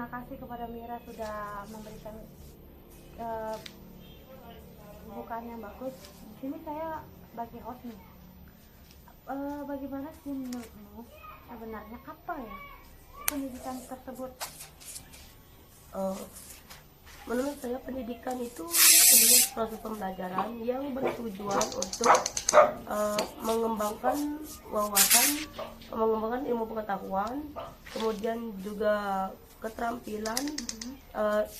kasih kepada Mira sudah memberikan uh, pembukaan yang bagus. Di sini saya bagi host nih. Bagaimana sih menurutmu sebenarnya apa ya pendidikan tersebut? Menurut saya pendidikan itu adalah proses pembelajaran yang bertujuan untuk mengembangkan wawasan, mengembangkan ilmu pengetahuan, kemudian juga keterampilan,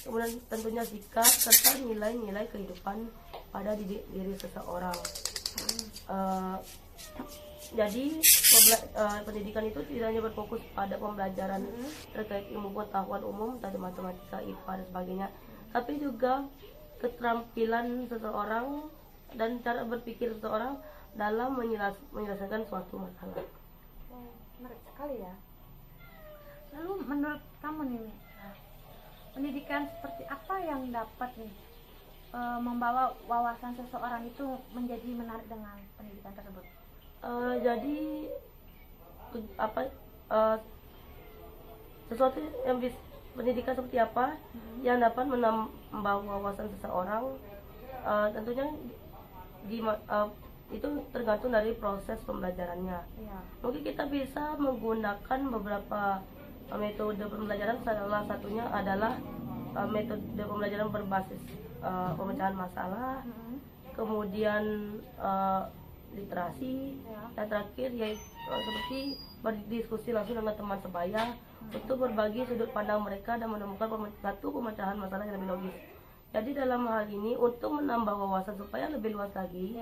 kemudian tentunya sikap serta nilai-nilai kehidupan pada diri seseorang. Jadi pendidikan itu tidak hanya berfokus pada pembelajaran terkait ilmu pengetahuan umum, tadi matematika, IPA dan sebagainya, tapi juga keterampilan seseorang dan cara berpikir seseorang dalam menyelesaikan suatu masalah. Menarik sekali ya. Lalu menurut kamu nih, pendidikan seperti apa yang dapat nih membawa wawasan seseorang itu menjadi menarik dengan pendidikan tersebut? Jadi sesuatu yang pendidikan seperti apa yang dapat menambah wawasan seseorang, tentunya itu tergantung dari proses pembelajarannya. Mungkin kita bisa menggunakan beberapa metode pembelajaran. Salah satunya adalah metode pembelajaran berbasis pemecahan masalah, kemudian literasi, dan terakhir yaitu seperti berdiskusi langsung dengan teman sebaya untuk berbagi sudut pandang mereka dan menemukan satu pemecahan masalah yang lebih logis. Jadi dalam hal ini untuk menambah wawasan supaya lebih luas lagi,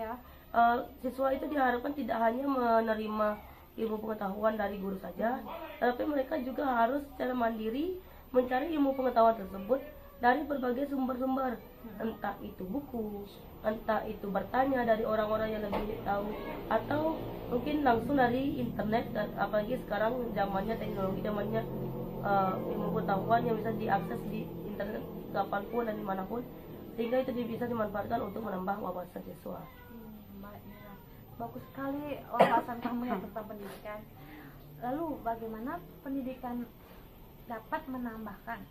siswa itu diharapkan tidak hanya menerima ilmu pengetahuan dari guru saja, tapi mereka juga harus secara mandiri mencari ilmu pengetahuan tersebut dari berbagai sumber-sumber, entah itu buku, entah itu bertanya dari orang-orang yang lebih tahu, atau mungkin langsung dari internet. Dan apalagi sekarang zamannya teknologi, zamannya ilmu pengetahuan yang bisa diakses di internet kapanpun dan dimanapun, sehingga itu bisa dimanfaatkan untuk menambah wawasan siswa. Bagus sekali wawasan kamu yang tentang pendidikan. Lalu bagaimana pendidikan dapat menambahkan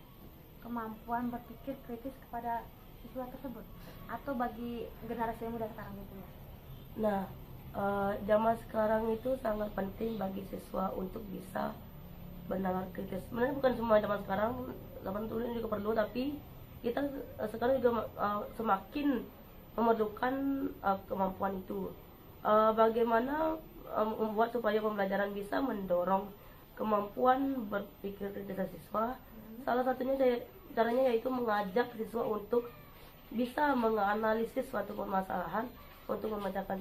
kemampuan berpikir kritis kepada siswa tersebut, atau bagi generasi yang muda sekarang gitu ya? Nah, zaman sekarang itu sangat penting bagi siswa untuk bisa bernalar kritis. Sebenarnya bukan semua zaman sekarang, zaman dulu ini juga perlu, tapi kita sekarang juga semakin memerlukan kemampuan itu. Bagaimana membuat supaya pembelajaran bisa mendorong kemampuan berpikir kritis siswa? Salah satunya caranya yaitu mengajak siswa untuk bisa menganalisis suatu permasalahan untuk memecahkan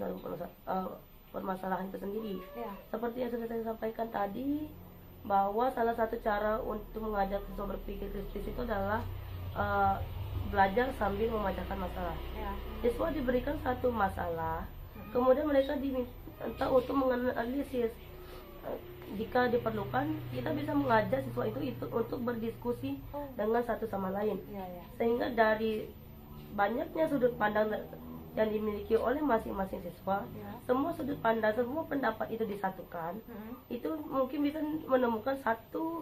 permasalahan itu sendiri. Seperti yang sudah saya sampaikan tadi, bahwa salah satu cara untuk mengajak siswa berpikir kritis itu adalah belajar sambil memecahkan masalah. Siswa diberikan satu masalah, kemudian mereka diminta untuk menganalisis. Jika diperlukan, kita bisa mengajak siswa itu untuk berdiskusi dengan satu sama lain, sehingga dari banyaknya sudut pandang yang dimiliki oleh masing-masing siswa, semua sudut pandang, semua pendapat itu disatukan, itu mungkin bisa menemukan satu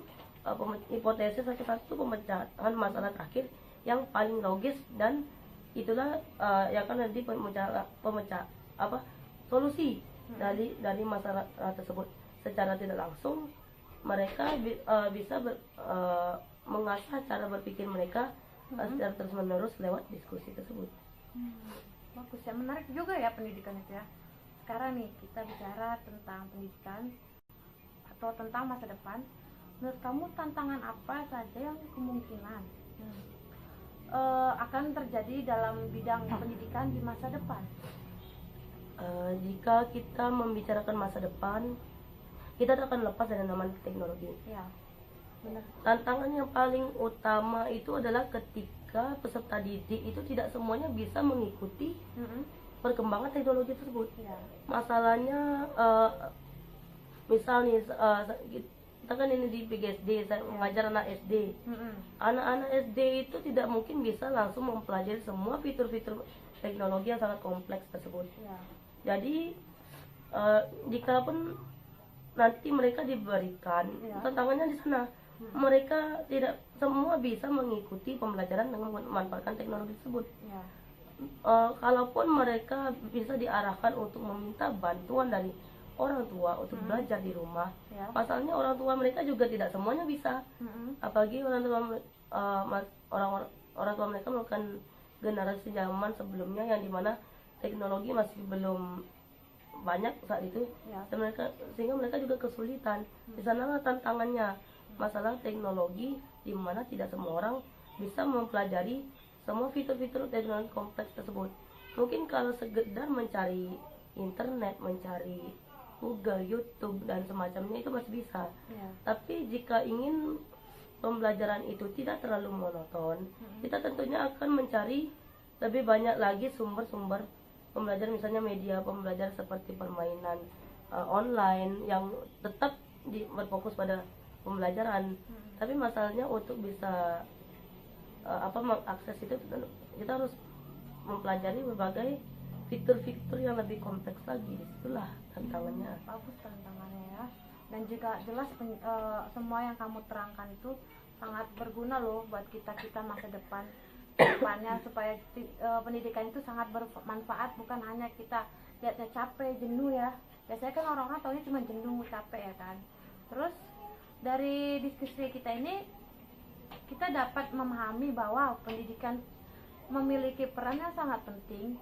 hipotesis, satu pemecahan masalah terakhir yang paling logis, dan itulah yang akan nanti solusi dari masalah tersebut. Secara tidak langsung mereka bisa mengasah cara berpikir mereka secara terus-menerus lewat diskusi tersebut. Bagus ya, menarik juga ya pendidikan itu ya. Sekarang nih kita bicara tentang pendidikan atau tentang masa depan. Menurut kamu tantangan apa saja yang kemungkinan akan terjadi dalam bidang pendidikan di masa depan? Jika kita membicarakan masa depan, kita akan lepas dari namanya teknologi. Benar. Tantangan yang paling utama itu adalah ketika peserta didik itu tidak semuanya bisa mengikuti perkembangan teknologi tersebut. Masalahnya misalnya kita kan ini di PGSD, saya mengajar anak SD. Anak-anak SD itu tidak mungkin bisa langsung mempelajari semua fitur-fitur teknologi yang sangat kompleks tersebut. Jadi jika pun nanti mereka diberikan tantangannya di sana, mereka tidak semua bisa mengikuti pembelajaran dengan memanfaatkan teknologi tersebut. Ya. Kalaupun mereka bisa diarahkan untuk meminta bantuan dari orang tua untuk belajar di rumah, Ya. pasalnya orang tua mereka juga tidak semuanya bisa. Apalagi orang tua orang tua mereka merupakan generasi zaman sebelumnya yang dimana teknologi masih belum banyak saat itu. Ya. Sehingga mereka juga kesulitan. Di sanalah tantangannya, masalah teknologi di mana tidak semua orang bisa mempelajari semua fitur-fitur teknologi kompleks tersebut. Mungkin kalau sekedar mencari internet, mencari Google, YouTube dan semacamnya itu masih bisa. Ya. Tapi jika ingin pembelajaran itu tidak terlalu monoton, kita tentunya akan mencari lebih banyak lagi sumber-sumber pembelajaran, misalnya media pembelajaran seperti permainan online yang tetap berfokus pada pembelajaran. Tapi masalahnya untuk bisa mengakses itu, kita harus mempelajari berbagai fitur-fitur yang lebih kompleks lagi. Disitulah tantangannya. Bagus tantangannya ya. Dan juga jelas semua yang kamu terangkan itu sangat berguna loh buat kita masa depannya, supaya pendidikan itu sangat bermanfaat, bukan hanya kita lihatnya capek, jenuh ya. Biasanya kan orang-orang taunya cuma jenuh, capek ya kan. Terus dari diskusi kita ini kita dapat memahami bahwa pendidikan memiliki peran yang sangat penting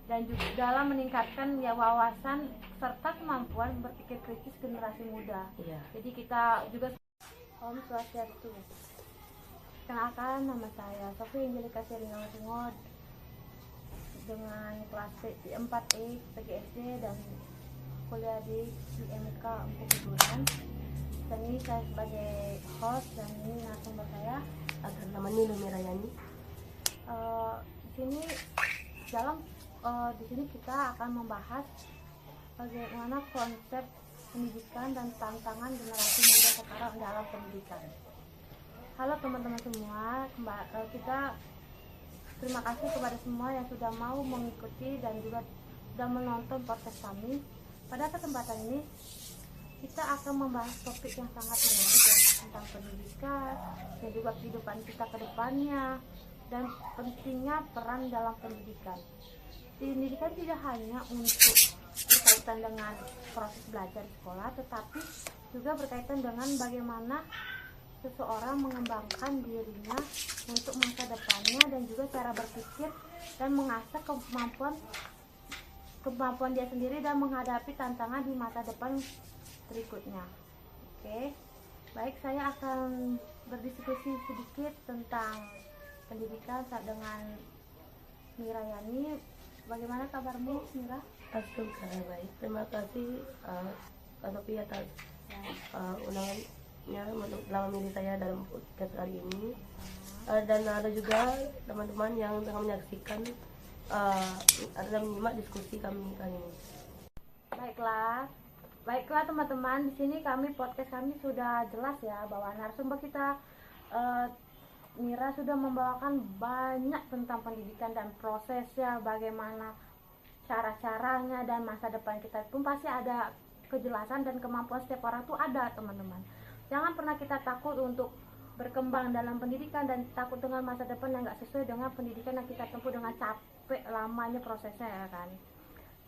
dan juga dalam meningkatkan wawasan serta kemampuan berpikir kritis generasi muda. Iya. Jadi kita juga Om Swastiastu. Kenalkan, nama saya Sofi Angelika Seringawa Singod dengan kelas 4E PGSD dan kuliah di IMK untuk hiburan. Dan ini saya sebagai host dan ini narasumber saya Agar namanya Lumi Rayani. Di sini kita akan membahas bagaimana konsep pendidikan dan tantangan generasi muda sekarang dalam pendidikan. Halo teman-teman semua, kita terima kasih kepada semua yang sudah mau mengikuti dan juga sudah menonton podcast kami. Pada kesempatan ini kita akan membahas topik yang sangat menarik ya, tentang pendidikan dan juga kehidupan kita ke depannya dan pentingnya peran dalam pendidikan. Pendidikan tidak hanya untuk berkaitan dengan proses belajar di sekolah, tetapi juga berkaitan dengan bagaimana seseorang mengembangkan dirinya untuk masa depannya dan juga cara berpikir dan mengasah kemampuan dia sendiri dan menghadapi tantangan di masa depan berikutnya. Oke, baik, saya akan berdiskusi sedikit tentang pendidikan dengan Mira Yani. Bagaimana kabarmu, Mira? Alhamdulillah baik. Terima kasih Kak Sofi atas undangannya dalam diri saya dalam podcast hari ini. Dan ada juga teman-teman yang tengah menyaksikan ada menyimak diskusi kami kali ini. Baiklah teman-teman, di sini podcast kami sudah jelas ya bahwa narasumber kita Mira sudah membawakan banyak tentang pendidikan dan prosesnya, bagaimana cara-caranya dan masa depan kita pun pasti ada kejelasan dan kemampuan setiap orang tuh ada teman-teman. Jangan pernah kita takut untuk berkembang dalam pendidikan dan takut dengan masa depan yang nggak sesuai dengan pendidikan yang kita tempuh dengan capek lamanya prosesnya ya kan.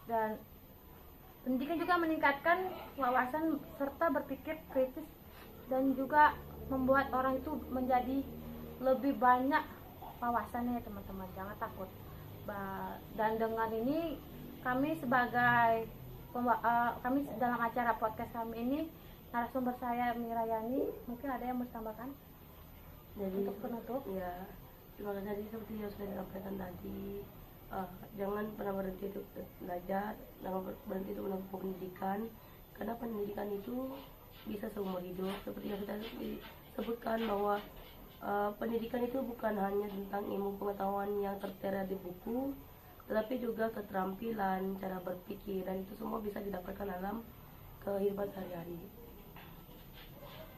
Dan pendidikan juga meningkatkan wawasan serta berpikir kritis dan juga membuat orang itu menjadi lebih banyak wawasannya ya teman-teman. Jangan takut. Dan dengan ini kami kami dalam acara podcast kami ini, narasumber saya Mira Yani, mungkin ada yang mau tambahkan? Jadi untuk penutup ya, terima kasih tadi seperti yang sudah disampaikan tadi. Jangan pernah berhenti untuk belajar, jangan berhenti untuk menempuh pendidikan, karena pendidikan itu bisa seumur hidup. Seperti yang sudah disebutkan bahwa pendidikan itu bukan hanya tentang ilmu pengetahuan yang tertera di buku, tetapi juga keterampilan, cara berpikir, dan itu semua bisa didapatkan dalam kehidupan sehari-hari.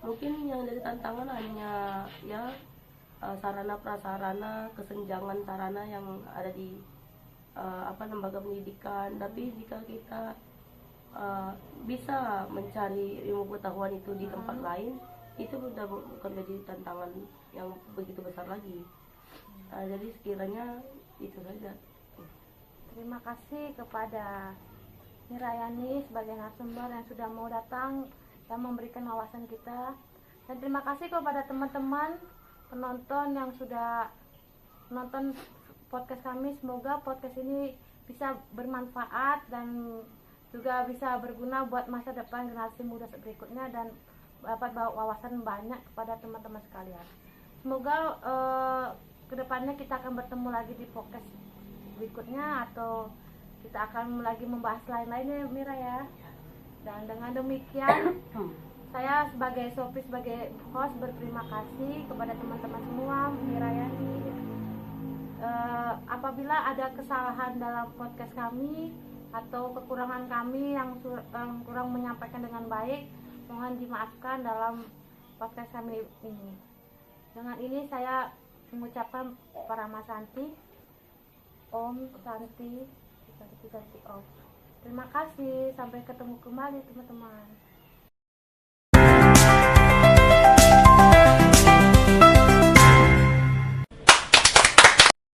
Mungkin yang jadi tantangan hanya ya sarana prasarana, kesenjangan sarana yang ada di lembaga pendidikan. Tapi jika kita bisa mencari ilmu pengetahuan itu di tempat lain, itu sudah bukan jadi tantangan yang begitu besar lagi. Jadi sekiranya itu saja. Terima kasih kepada Mirayani sebagai narasumber yang sudah mau datang dan memberikan wawasan kita. Dan terima kasih kepada teman-teman penonton yang sudah menonton podcast kami. Semoga podcast ini bisa bermanfaat dan juga bisa berguna buat masa depan generasi muda berikutnya dan dapat bawa wawasan banyak kepada teman-teman sekalian. Semoga kedepannya kita akan bertemu lagi di podcast berikutnya atau kita akan lagi membahas lain-lainnya, Mira ya. Dan dengan demikian saya sebagai Sophie, sebagai host, berterima kasih kepada teman-teman semua, Mirayani. Apabila ada kesalahan dalam podcast kami atau kekurangan kami yang kurang menyampaikan dengan baik, mohon dimaafkan dalam podcast kami ini. Dengan ini saya mengucapkan Parama Santi, Om Santi, Santi Om. Terima kasih, sampai ketemu kembali teman-teman.